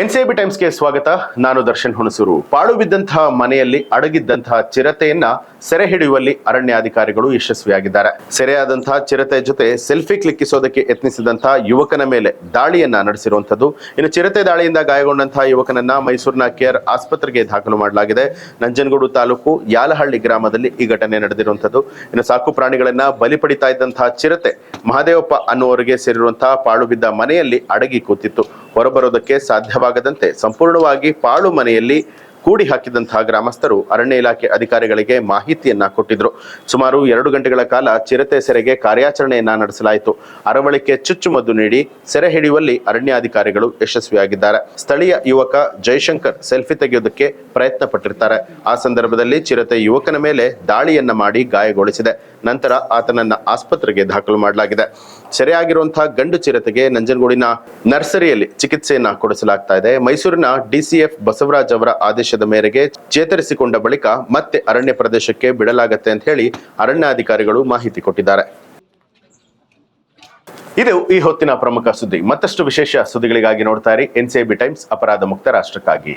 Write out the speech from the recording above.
NCB ಟೈಮ್ಸ್ಗೆ ಸ್ವಾಗತ. ನಾನು ದರ್ಶನ್ ಹುಣಸೂರು. ಪಾಳು ಬಿದ್ದಂತಹ ಮನೆಯಲ್ಲಿ ಅಡಗಿದ್ದಂತಹ ಚಿರತೆಯನ್ನ ಸೆರೆ ಹಿಡಿಯುವಲ್ಲಿ ಅರಣ್ಯಾಧಿಕಾರಿಗಳು ಯಶಸ್ವಿಯಾಗಿದ್ದಾರೆ. ಸೆರೆಯಾದಂತಹ ಚಿರತೆ ಜೊತೆ ಸೆಲ್ಫಿ ಕ್ಲಿಕ್ಕಿಸೋದಕ್ಕೆ ಯತ್ನಿಸಿದಂತಹ ಯುವಕನ ಮೇಲೆ ದಾಳಿಯನ್ನ ನಡೆಸಿರುವಂತದ್ದು. ಇನ್ನು ಚಿರತೆ ದಾಳಿಯಿಂದ ಗಾಯಗೊಂಡಂತಹ ಯುವಕನನ್ನ ಮೈಸೂರಿನ ಕೇರ್ ಆಸ್ಪತ್ರೆಗೆ ದಾಖಲು ಮಾಡಲಾಗಿದೆ. ನಂಜನಗೂಡು ತಾಲೂಕು ಯಾಲಹಳ್ಳಿ ಗ್ರಾಮದಲ್ಲಿ ಈ ಘಟನೆ ನಡೆದಿರುವಂತದ್ದು. ಇನ್ನು ಸಾಕು ಪ್ರಾಣಿಗಳನ್ನ ಬಲಿ ಪಡಿತಾ ಇದ್ದಂತಹ ಚಿರತೆ ಮಹದೇವಪ್ಪ ಅನ್ನುವರಿಗೆ ಸೇರಿರುವಂತಹ ಪಾಳು ಬಿದ್ದ ಮನೆಯಲ್ಲಿ ಅಡಗಿ ಕೂತಿತ್ತು. ಹೊರಬರೋದಕ್ಕೆ ಸಾಧ್ಯವಾಗದಂತೆ ಸಂಪೂರ್ಣವಾಗಿ ಪಾಳು ಮನೆಯಲ್ಲಿ ಕೂಡಿ ಹಾಕಿದಂತಹ ಗ್ರಾಮಸ್ಥರು ಅರಣ್ಯ ಇಲಾಖೆ ಅಧಿಕಾರಿಗಳಿಗೆ ಮಾಹಿತಿಯನ್ನ ಕೊಟ್ಟಿದ್ರು. ಸುಮಾರು 2 ಗಂಟೆಗಳ ಕಾಲ ಚಿರತೆ ಸೆರೆಗೆ ಕಾರ್ಯಾಚರಣೆಯನ್ನ ನಡೆಸಲಾಯಿತು. ಅರವಳಿಕೆ ಚುಚ್ಚುಮದ್ದು ನೀಡಿ ಸೆರೆ ಹಿಡಿಯುವಲ್ಲಿ ಅರಣ್ಯಾಧಿಕಾರಿಗಳು ಯಶಸ್ವಿಯಾಗಿದ್ದಾರೆ. ಸ್ಥಳೀಯ ಯುವಕ ಜಯಶಂಕರ್ ಸೆಲ್ಫಿ ತೆಗೆಯೋದಕ್ಕೆ ಪ್ರಯತ್ನ ಪಟ್ಟಿರ್ತಾರೆ. ಆ ಸಂದರ್ಭದಲ್ಲಿ ಚಿರತೆ ಯುವಕನ ಮೇಲೆ ದಾಳಿಯನ್ನ ಮಾಡಿ ಗಾಯಗೊಳಿಸಿದೆ. ನಂತರ ಆತನನ್ನ ಆಸ್ಪತ್ರೆಗೆ ದಾಖಲು ಮಾಡಲಾಗಿದೆ. ಸೆರೆಯಾಗಿರುವಂತಹ ಗಂಡು ಚಿರತೆಗೆ ನಂಜನಗೂಡಿನ ನರ್ಸರಿಯಲ್ಲಿ ಚಿಕಿತ್ಸೆಯನ್ನ ಕೊಡಿಸಲಾಗ್ತಾ ಇದೆ. ಮೈಸೂರಿನ ಡಿಸಿಎಫ್ ಬಸವರಾಜ್ ಅವರ ಆದೇಶದ ಮೇರೆಗೆ ಚೇತರಿಸಿಕೊಂಡ ಬಳಿಕ ಮತ್ತೆ ಅರಣ್ಯ ಪ್ರದೇಶಕ್ಕೆ ಬಿಡಲಾಗತ್ತೆ ಅಂತ ಹೇಳಿ ಅರಣ್ಯಾಧಿಕಾರಿಗಳು ಮಾಹಿತಿ ಕೊಟ್ಟಿದ್ದಾರೆ. ಇದು ಈ ಹೊತ್ತಿನ ಪ್ರಮುಖ ಸುದ್ದಿ. ಮತ್ತಷ್ಟು ವಿಶೇಷ ಸುದ್ದಿಗಳಿಗಾಗಿ ನೋಡ್ತಾ ಇರಿ ಎನ್ಸಿಬಿ ಟೈಮ್ಸ್, ಅಪರಾಧ ಮುಕ್ತ ರಾಷ್ಟ್ರಕ್ಕಾಗಿ.